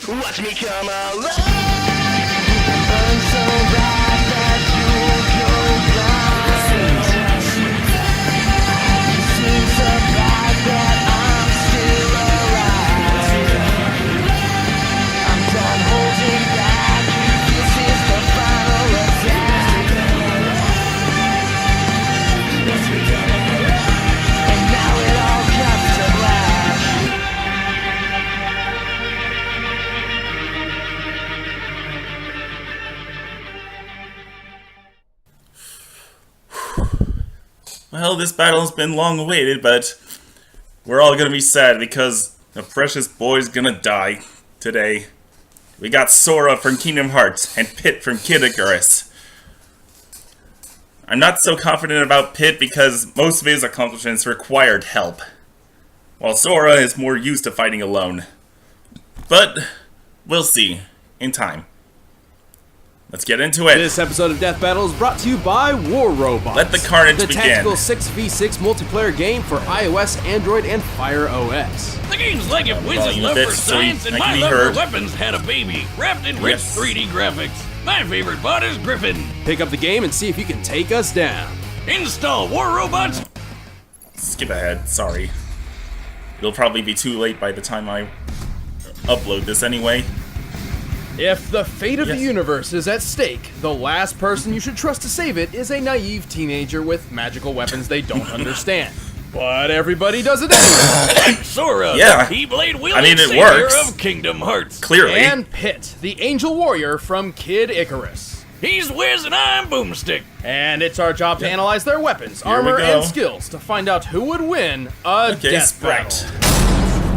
Watch me come alive. Burn so bad that you'll go blind. You seem so bad that I'm still alive. I'm done holding back. This is the final attack. And now it all comes to black. Well, this battle's been long awaited, but we're all gonna be sad because the precious boy's gonna die today. We got Sora from Kingdom Hearts and Pit from Kid Icarus. I'm not so confident about Pit because most of his accomplishments required help, while Sora is more used to fighting alone. But we'll see in time. Let's get into it. This episode of Death Battle is brought to you by War Robots. Let the carnage the begin. tactical 6v6 multiplayer game for iOS, Android, and Fire OS. The game's like if Wiz's Volume love a bit for so science and I my can be love heard. for weapons had a baby, wrapped in rich Yes. 3D graphics. My favorite bot is Griffin. Pick up the game and see if you can take us down. Install War Robots. Skip ahead, sorry. It'll probably be too late by the time I upload this anyway. If the fate of the Yes. universe is at stake, the last person you should trust to save it is a naive teenager with magical weapons they don't understand. But everybody does it anyway. Sora, Yeah. the Keyblade wielding I mean, it savior works. of Kingdom Hearts. Clearly. And Pit, the angel warrior from Kid Icarus. He's Wiz and I'm Boomstick. And it's our job to analyze their weapons, Here we armor, go. and skills to find out who would win a Okay, death Sprite. battle.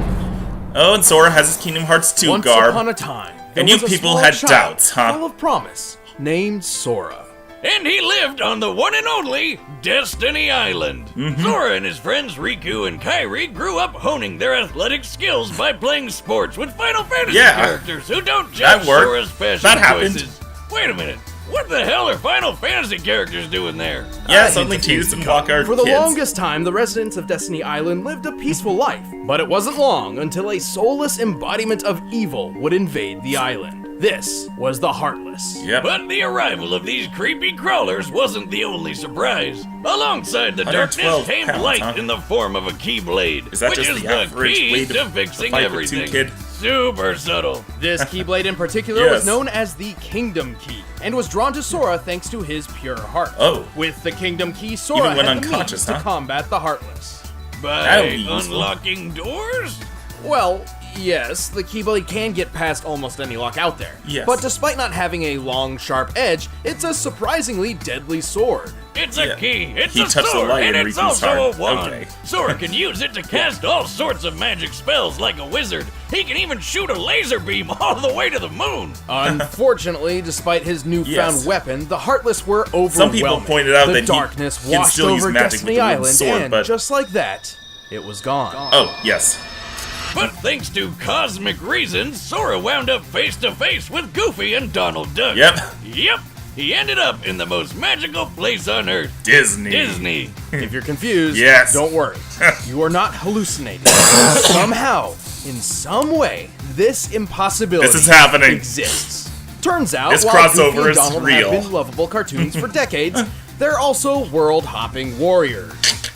Oh, and Sora has his Kingdom Hearts 2 Once garb. upon a time, there And you was a people small had child doubts, huh? full of promise, named Sora. And he lived on the one and only Destiny Island. Mm-hmm. Sora and his friends Riku and Kairi grew up honing their athletic skills by playing sports with Final Fantasy Yeah. characters who don't That judge worked. Sora's fashion That happened. choices. Wait a minute. What the hell are Final Fantasy characters doing there? Yeah, I suddenly hate to tease and walk our For the kids. longest time, the residents of Destiny Island lived a peaceful life, but it wasn't long until a soulless embodiment of evil would invade the island. This was the Heartless. Yep. But the arrival of these creepy crawlers wasn't the only surprise. Alongside the 112 darkness came pounds, light huh? in the form of a Keyblade, Is that which just is the the average key way to to fixing fight with two everything. kid? Super subtle. This Keyblade in particular Yes. was known as the Kingdom Key, and was drawn to Sora thanks to his pure heart. Oh. With the Kingdom Key, Sora Even when had the unconscious, means huh? to combat the Heartless. By That'll be useful. unlocking doors? Well, yes, the Keyblade can get past almost any lock out there. Yes. But despite not having a long, sharp edge, it's a surprisingly deadly sword. It's Yeah. a key, it's He a touched the sword, light and in it's Riku's also heart. a wand. Okay. Sora can use it to cast all sorts of magic spells like a wizard. He can even shoot a laser beam all the way to the moon. Unfortunately, despite his newfound Yes. weapon, the Heartless were overwhelming. Some people pointed out the that he darkness can washed still use over magic with Destiny the wooden Island, sword, and but- just like that, it was gone. Oh, yes. But thanks to cosmic reasons, Sora wound up face to face with Goofy and Donald Duck. Yep. Yep. He ended up in the most magical place on Earth, Disney. Disney. If you're confused, Yes. don't worry. You are not hallucinating. Somehow, in some way, this impossibility This is happening. exists. Turns out, This while crossover Goofy and is Donald real. have been lovable cartoons for decades, they're also world-hopping warriors.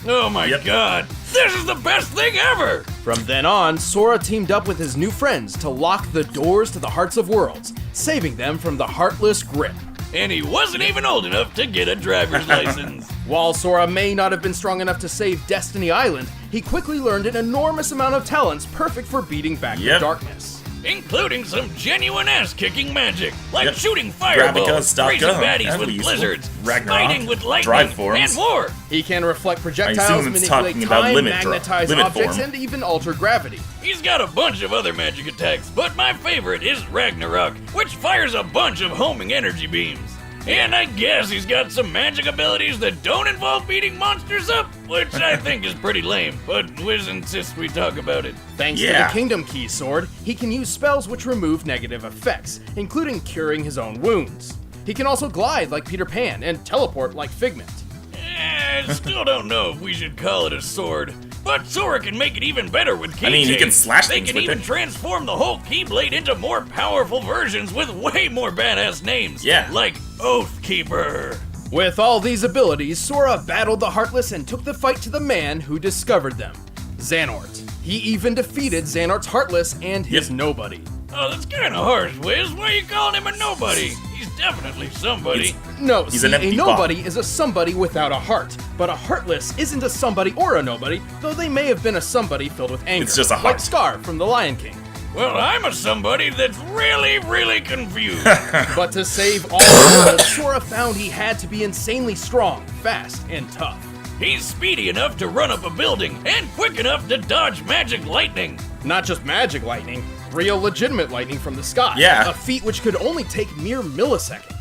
Oh my Yep. god. This is the best thing ever. From then on, Sora teamed up with his new friends to lock the doors to the Hearts of Worlds, saving them from the Heartless grip. And he wasn't even old enough to get a driver's license. While Sora may not have been strong enough to save Destiny Island, he quickly learned an enormous amount of talents perfect for beating back the Yep. darkness. Including some genuine ass-kicking magic, like Yep. shooting Gravica, fireballs, Stop raising Gun, baddies that'd with be useful. blizzards, Ragnarok, fighting with lightning, drive forms. and more. He can reflect I projectiles, assume it's manipulate talking about time, limit magnetize limit objects, form. and even alter gravity. He's got a bunch of other magic attacks, but my favorite is Ragnarok, which fires a bunch of homing energy beams. And I guess he's got some magic abilities that don't involve beating monsters up, which I think is pretty lame, but Wiz insists we talk about it. Thanks to Yeah. the Kingdom Key sword, he can use spells which remove negative effects, including curing his own wounds. He can also glide like Peter Pan and teleport like Figment. I still don't know if we should call it a sword. But Sora can make it even better with Keychains. I mean, he can slash They things can with even it. transform the whole Keyblade into more powerful versions with way more badass names. Yeah. Like Oathkeeper. With all these abilities, Sora battled the Heartless and took the fight to the man who discovered them, Xehanort. He even defeated Xehanort's Heartless and his Yep. nobody. Oh, that's kind of harsh, Wiz. Why are you calling him a nobody? He's definitely somebody. No, He's see, an empty a nobody is a somebody without a heart, but a Heartless isn't a somebody or a nobody, though they may have been a somebody filled with anger. It's just a like heart. Scar from The Lion King. Well, I'm a somebody that's really, really confused. But to save all the world, Sora found he had to be insanely strong, fast, and tough. He's speedy enough to run up a building and quick enough to dodge magic lightning. Not just magic lightning, real legitimate lightning from the sky. Yeah. A feat which could only take mere milliseconds.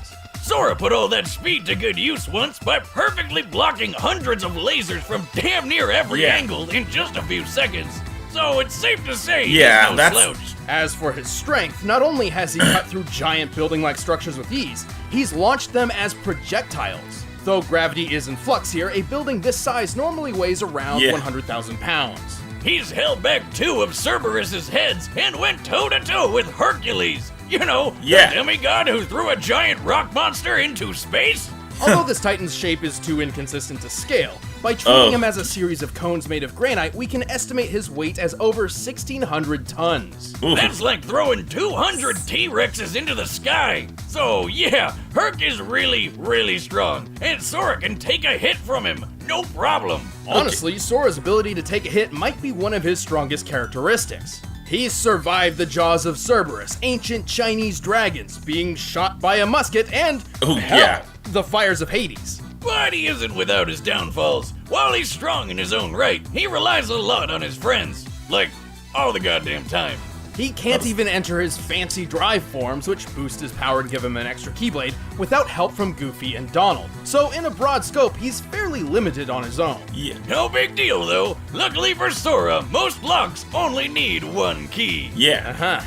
Sora put all that speed to good use once by perfectly blocking hundreds of lasers from damn near every Yeah. angle in just a few seconds. So it's safe to say Yeah, he's no that's- slouch. As for his strength, not only has he cut through giant building-like structures with ease, he's launched them as projectiles. Though gravity is in flux here, a building this size normally weighs around Yeah. 100,000 pounds. He's held back 2 of Cerberus's heads and went toe-to-toe with Hercules. You know, Yeah. the demigod who threw a giant rock monster into space? Although this Titan's shape is too inconsistent to scale, by treating Oh. him as a series of cones made of granite, we can estimate his weight as over 1,600 tons. Ooh. That's like throwing 200 T-Rexes into the sky. So yeah, Herc is really, really strong, and Sora can take a hit from him, no problem. Honestly, Sora's ability to take a hit might be one of his strongest characteristics. He's survived the jaws of Cerberus, ancient Chinese dragons, being shot by a musket, and Ooh, hell, yeah. the fires of Hades. But he isn't without his downfalls. While he's strong in his own right, he relies a lot on his friends. Like, all the goddamn time. He can't even enter his fancy drive forms, which boost his power and give him an extra Keyblade, without help from Goofy and Donald. So in a broad scope, he's fairly limited on his own. Yeah. No big deal though. Luckily for Sora, most locks only need 1 key. Yeah. Huh.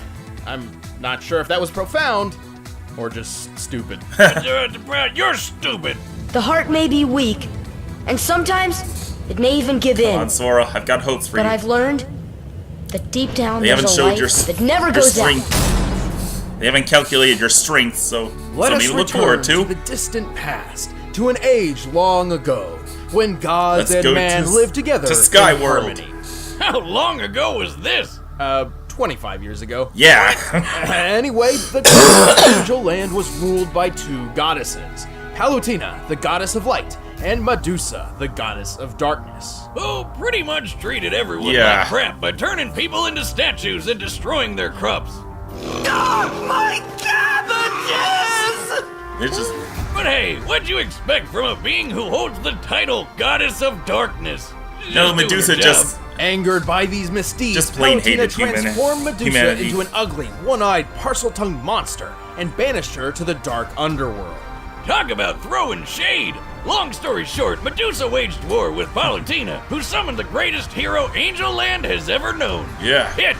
I'm not sure if that was profound, or just stupid. You're stupid. The heart may be weak, and sometimes it may even give Come in. on, Sora. I've got hopes for But you. I've learned that deep down They there's haven't a showed light your that never your goes out. strength. They haven't calculated your strength, so Let us something to look return forward to to. the distant past, to an age long ago, when gods Let's go and man to- lived together to in Skyworld. harmony. How long ago was this? 25 years ago. Yeah. Anyway, the kingdom of Angel Land was ruled by 2 goddesses. Palutena, the goddess of light, and Medusa, the goddess of darkness. Who pretty much treated everyone Yeah. like crap by turning people into statues and destroying their crops. My cabbages! It's just But hey, what'd you expect from a being who holds the title Goddess of Darkness? She's no just doing Medusa her just job. Angered by these misdeeds, Just plain Palutena hated transformed Medusa humanity. into an ugly, one-eyed, parcel-tongued monster and banished her to the dark underworld. Talk about throwing shade! Long story short, Medusa waged war with Palutena, who summoned the greatest hero Angel Land has ever known. Yeah. Hit!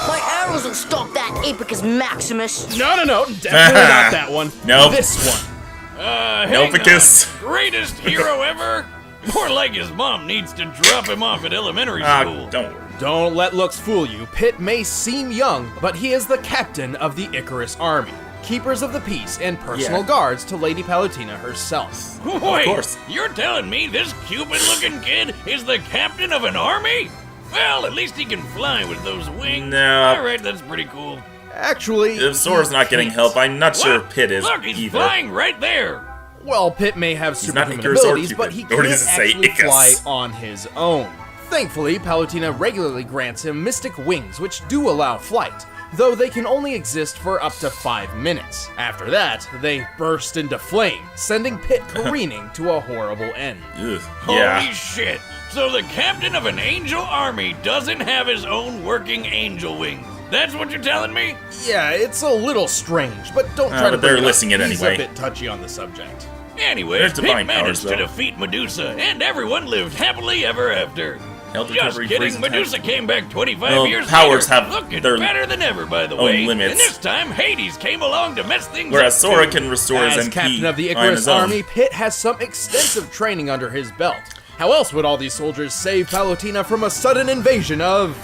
My arrows will stop that Apicus Maximus. No, definitely not that one. Nope. This one. Hang Nopicus. on. Greatest hero ever? More like his mom needs to drop him off at elementary school. Don't worry. Don't let looks fool you. Pitt may seem young, but he is the captain of the Icarus Army, keepers of the peace and personal Yeah. guards to Lady Palutena herself. Wait, course. you're telling me this Cupid-looking kid is the captain of an army? Well, at least he can fly with those wings. No. Alright, that's pretty cool. Actually, If Sora's not getting help, I'm not sure What? Pit is Look, he's either. flying right there. well, Pitt may have not superhuman Icarus or abilities, but he Cupid. Or can't does it say actually Icus? fly on his own. Thankfully, Palutena regularly grants him mystic wings, which do allow flight, though they can only exist for up to 5 minutes. After that, they burst into flame, sending Pitt careening to a horrible end. Ugh. Holy Yeah. shit. So the captain of an angel army doesn't have his own working angel wings. That's what you're telling me? Yeah, it's a little strange, but don't try to but they're bring it up. listing it He's anyway. a bit touchy on the subject. Anyway, There's Pete divine managed powers, to though. defeat Medusa, and everyone lived happily ever after. Health Just recovery, kidding, freeze Medusa attack. came back 25 Well, years powers later, have looking their better than ever, by the own way. limits. And this time, Hades came along to mess things Whereas up Sora too. can restore his As MP captain of the on Icarus his own. Army, Pitt has some extensive training under his belt. How else would all these soldiers save Palutena from a sudden invasion of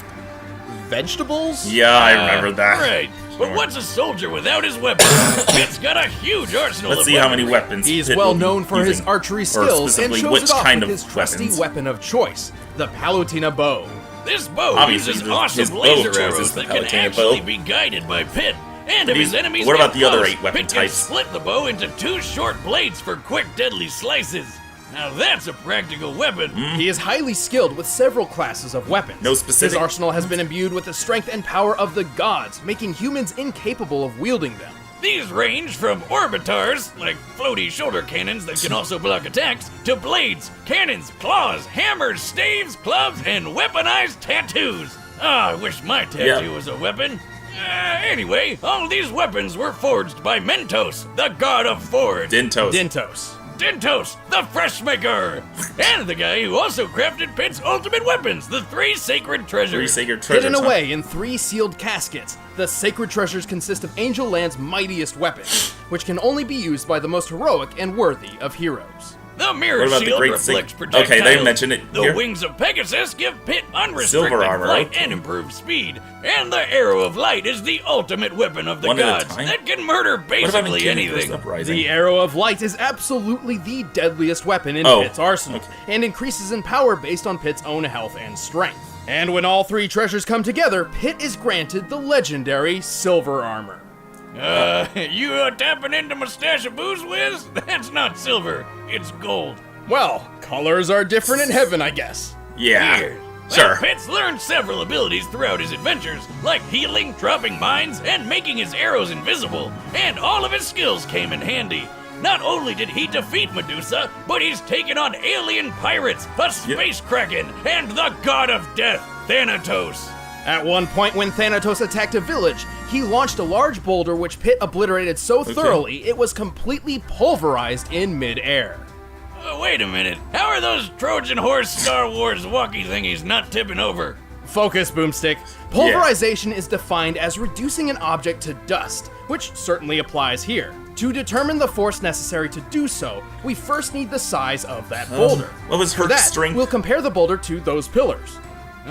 vegetables? Yeah, I remember that. Right. But what's a soldier without his weapons? Pit's got a huge arsenal Let's of see how many weaponry. weapons. He's Pitt well will be known for his using, archery or skills and specifically shows which it off kind with of his trusty weapons. weapon of choice, the Palutena bow. This bow Obviously, uses his awesome bow laser choice arrows is the that can Palutena actually bow. be guided by Pit. And if his enemies what about get the other close, 8 weapon Pit can types? split the bow into 2 short blades for quick, deadly slices. Now that's a practical weapon. He is highly skilled with several classes of weapons. No specific- His arsenal has been imbued with the strength and power of the gods, making humans incapable of wielding them. These range from orbitars, like floaty shoulder cannons that can also block attacks, to blades, cannons, claws, hammers, staves, clubs, and weaponized tattoos. I wish my tattoo was a weapon. Anyway, all these weapons were forged by Mentos, the god of forge. Dintos. Dintos, the fresh maker, and the guy who also crafted Pit's ultimate weapons, the 3 sacred treasures. 3 sacred treasures. Hidden huh? away in 3 sealed caskets, the sacred treasures consist of Angel Land's mightiest weapons, which can only be used by the most heroic and worthy of heroes. The mirror What about the shield great reflects sig- projectiles. Okay, they mentioned it The here. wings of Pegasus give Pit unrestricted Silver armor, flight okay. and improved speed. And the arrow of light is the ultimate weapon of the One at a gods time? that can murder What about in basically Kingdom First anything. Uprising? The Arrow of Light is absolutely the deadliest weapon in Oh, Pit's arsenal, okay. and increases in power based on Pit's own health and strength. And when all 3 treasures come together, Pit is granted the legendary Silver Armor. You tapping into my stash of booze, Wiz? That's not silver, it's gold. Well, colors are different in heaven, I guess. Yeah. Here. Sure. Pit's learned several abilities throughout his adventures, like healing, dropping mines, and making his arrows invisible. And all of his skills came in handy. Not only did he defeat Medusa, but he's taken on alien pirates, the space kraken, and the god of death, Thanatos. At one point when Thanatos attacked a village, he launched a large boulder which Pit obliterated so thoroughly it was completely pulverized in mid-air. Wait a minute. How are those Trojan horse Star Wars walkie thingies not tipping over? Focus, Boomstick. Pulverization is defined as reducing an object to dust, which certainly applies here. To determine the force necessary to do so, we first need the size of that boulder. What was For her that, strength? we'll compare the boulder to those pillars.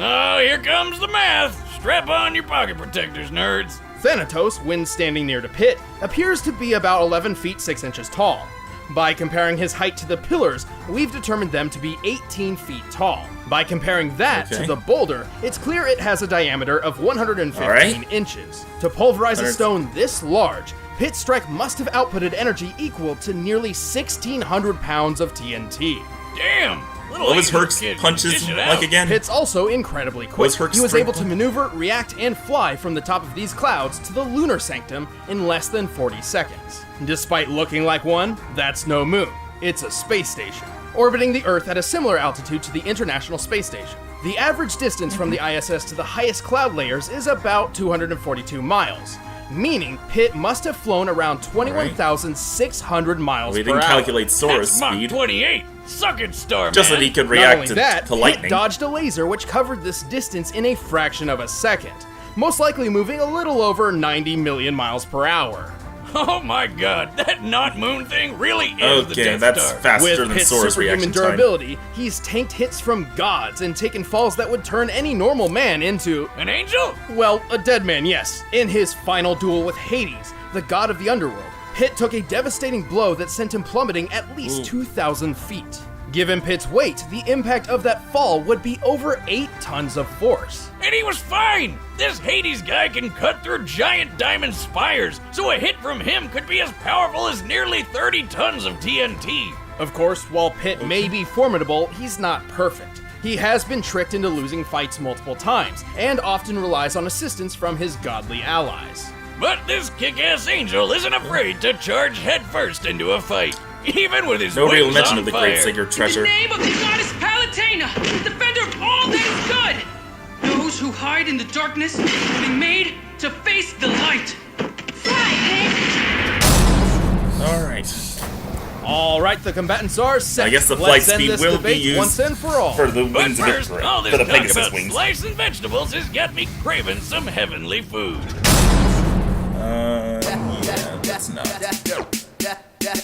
Oh, here comes the math. Strap on your pocket protectors, nerds. Thanatos, when standing near to Pit, appears to be about 11 feet 6 inches tall. By comparing his height to the pillars, we've determined them to be 18 feet tall. By comparing that to the boulder, it's clear it has a diameter of 115 inches. To pulverize a stone this large, Pit's strike must have outputted energy equal to nearly 1,600 pounds of TNT. Damn. What was Angel Herc's kid can punches dish it like out. again? Pit's also incredibly quick. Was Herc's He was strength able to maneuver, react, and fly from the top of these clouds to the lunar sanctum in less than 40 seconds. Despite looking like one, that's no moon. It's a space station, orbiting the Earth at a similar altitude to the International Space Station. The average distance from the ISS to the highest cloud layers is about 242 miles, meaning Pit must have flown around 21,600 miles We per didn't hour. calculate Sora's That's Mach speed. 28. Suck it, Starman. Just that he could Not react only to, that, to lightning. Pit dodged a laser which covered this distance in a fraction of a second, most likely moving a little over 90 million miles per hour. Oh my god, that not moon thing really is the Okay, Death that's Star. faster With than Pit's Sora's superhuman reaction time. durability, he's tanked hits from gods and taken falls that would turn any normal man into, An angel? well, a dead man, yes. In his final duel with Hades, the god of the underworld, Pit took a devastating blow that sent him plummeting at least 2,000 feet. Given Pit's weight, the impact of that fall would be over 8 tons of force. And he was fine! This Hades guy can cut through giant diamond spires, so a hit from him could be as powerful as nearly 30 tons of TNT. Of course, while Pit may be formidable, he's not perfect. He has been tricked into losing fights multiple times, and often relies on assistance from his godly allies. But this kick-ass angel isn't afraid to charge headfirst into a fight, even with his No real wings mention on of the fire. great sacred treasure. In the name of the goddess Palutena, defender of all that is good! Those who hide in the darkness will be made to face the light! Alright. Alright, the combatants are set. I guess the Let's flight end speed this will be debate used once and for all. for the But wings of first, victory. all this For the talk Pegasus about wings. slicing vegetables has got me craving some heavenly food. Yeah, that's not.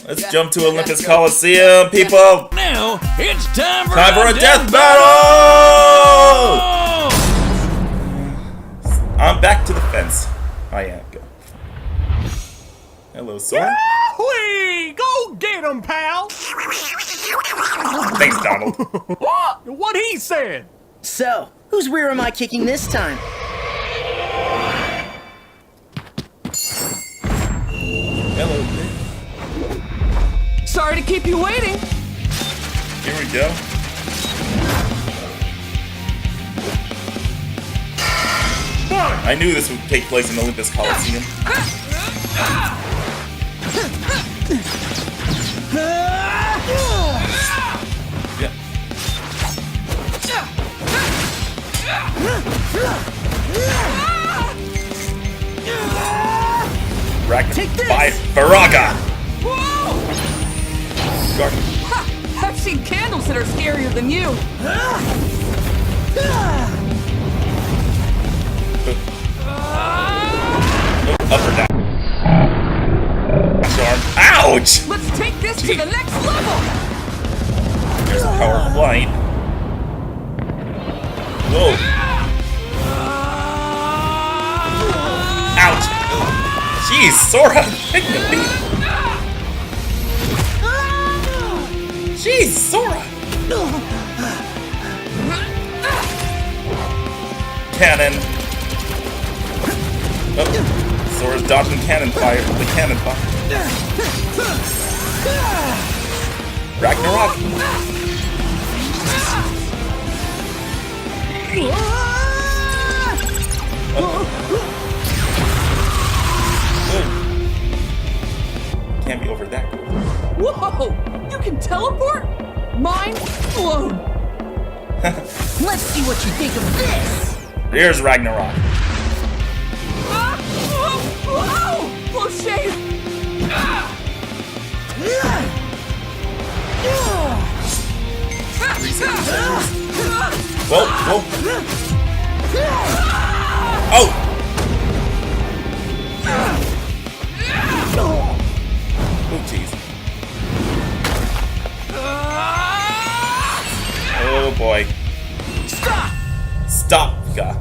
Let's Let's jump to Olympus Coliseum, people! Now, it's time for Time for a the death battle! I'm back to the fence. I am. Go. Hello, Sora. Whee! Go get him, pal! Thanks, Donald. What he said? So, whose rear am I kicking this time? Hello, Nick. Sorry to keep you waiting. Here we go. I knew this would take place in Olympus Coliseum. Yeah. By Viraga! Guard. I've seen candles that are scarier than you. Up or down. Arm. Ouch! Let's take this to the next level. There's the power of light. Whoa. Ouch! Jeez, Sora! Take the beat! Jeez, Sora! Cannon! Oh, Sora's dodging cannon fire. The cannon fire. Ragnarok! Can't be over that. Whoa! You can teleport? Mind blown. Let's see what you think of this! Here's Ragnarok. Whoa! Oh, shame! Whoa, whoa. Oh! Oh, jeez. Oh, boy. Stop! Stop, guy.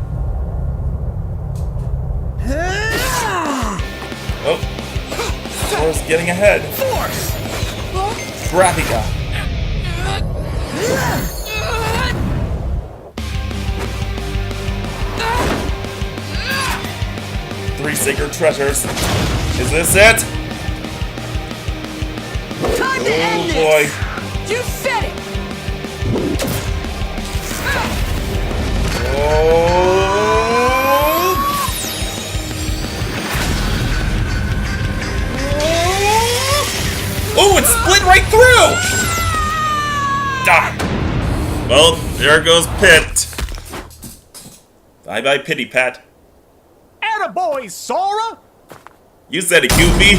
Oh. Sora's getting ahead. Force! Graphica. 3 sacred treasures. Is this it? Time to end this! Boy. You said it! Oh, it split right through! Ah. Well, there goes Pit. Bye-bye, Pity Pat. Attaboy, Sora! You said it, Goofy.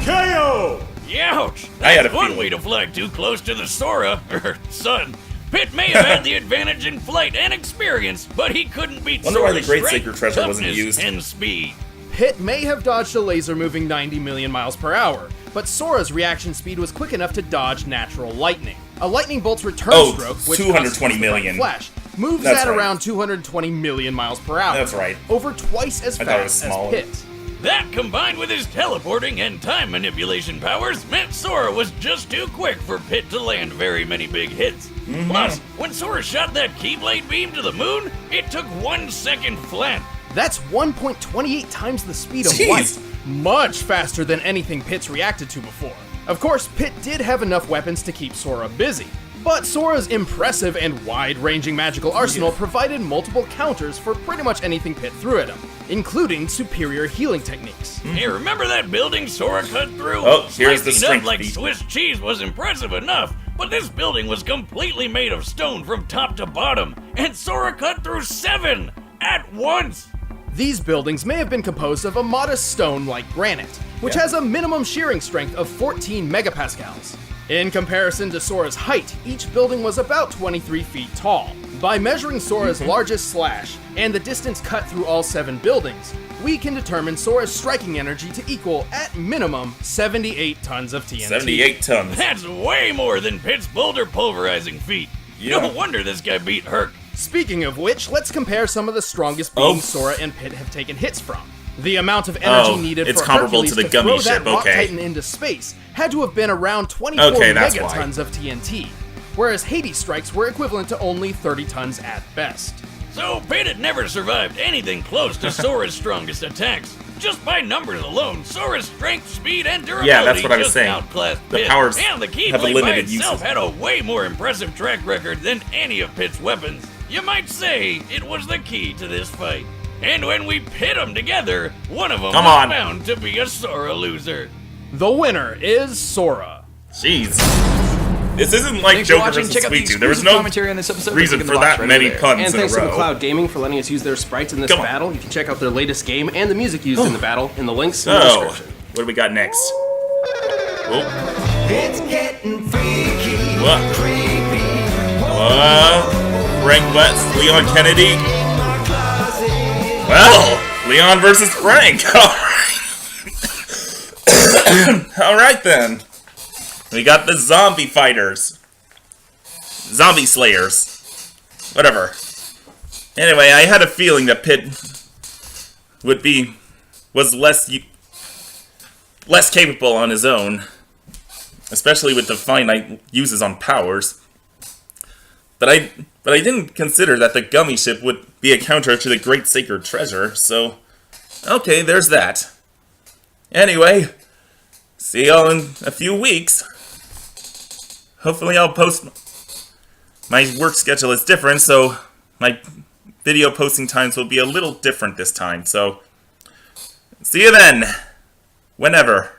KO! Youch! I had a That's one feeling. way to fly too close to the Sora, sun. Pit may have had the advantage in flight and experience, but he couldn't beat Wonder why Sora's the Great strength, Sacred Treasure wasn't toughness, used. and speed. Pit may have dodged a laser moving 90 million miles per hour, but Sora's reaction speed was quick enough to dodge natural lightning. A lightning bolt's return Oh, stroke, which 220 causes million. Flash, moves That's at right. around 220 million miles per hour. That's right. Over twice as I thought it was fast as smaller. Pit. That, combined with his teleporting and time manipulation powers, meant Sora was just too quick for Pit to land very many big hits. Mm-hmm. Plus, when Sora shot that Keyblade beam to the moon, it took 1 second flat. That's 1.28 times the speed of Jeez. light. Much faster than anything Pit's reacted to before. Of course, Pit did have enough weapons to keep Sora busy, but Sora's impressive and wide-ranging magical arsenal provided multiple counters for pretty much anything Pit threw at him, including superior healing techniques. Hey, remember that building Sora cut through? Oh, here's the Slicing strength up like feat. Swiss cheese was impressive enough, but this building was completely made of stone from top to bottom, and Sora cut through 7 at once. These buildings may have been composed of a modest stone like granite, which has a minimum shearing strength of 14 megapascals. In comparison to Sora's height, each building was about 23 feet tall. By measuring Sora's largest slash and the distance cut through all 7 buildings, we can determine Sora's striking energy to equal, at minimum, 78 tons of TNT. 78 tons. That's way more than Pit's boulder pulverizing feat. Yeah. No wonder this guy beat Herc. Speaking of which, let's compare some of the strongest beams Sora and Pit have taken hits from. The amount of energy needed it's for comparable Hercules to the to gummy throw ship, that Rock okay. Titan into space had to have been around 24 that's why. megatons of TNT, whereas Hades strikes were equivalent to only 30 tons at best. So Pit had never survived anything close to Sora's strongest attacks. Just by numbers alone, Sora's strength, speed, and durability that's what I was just saying. outclassed The Pit. powers and the have a Keyblade by limited itself usage. had a way more impressive track record than any of Pit's weapons. You might say it was the key to this fight. And when we pit them together, one of them Come was on. bound to be a Sora loser. The winner is Sora. Jeez. This isn't like Thanks for Joker watching. vs. Check out the Sweet Tooth. There was exclusive no commentary on this episode. reason Click in for the box that right many over there. puns And in a thanks to row. McLeod Gaming for letting us use their sprites in this Come on. battle. You can check out their latest game and the music used in the battle in the links in the So, description. what do we got next? Oh, It's getting freaky, what? creepy. Frank West, Leon Kennedy. Well, Leon versus Frank. Alright then. We got the zombie fighters. Zombie slayers. Whatever. Anyway, I had a feeling that Pit was less capable on his own. Especially with the finite uses on powers. But I didn't consider that the gummy ship would be a counter to the Great Sacred Treasure, so... Okay, there's that. Anyway, see y'all in a few weeks. Hopefully I'll post... My work schedule is different, so my video posting times will be a little different this time, so... See you then! Whenever.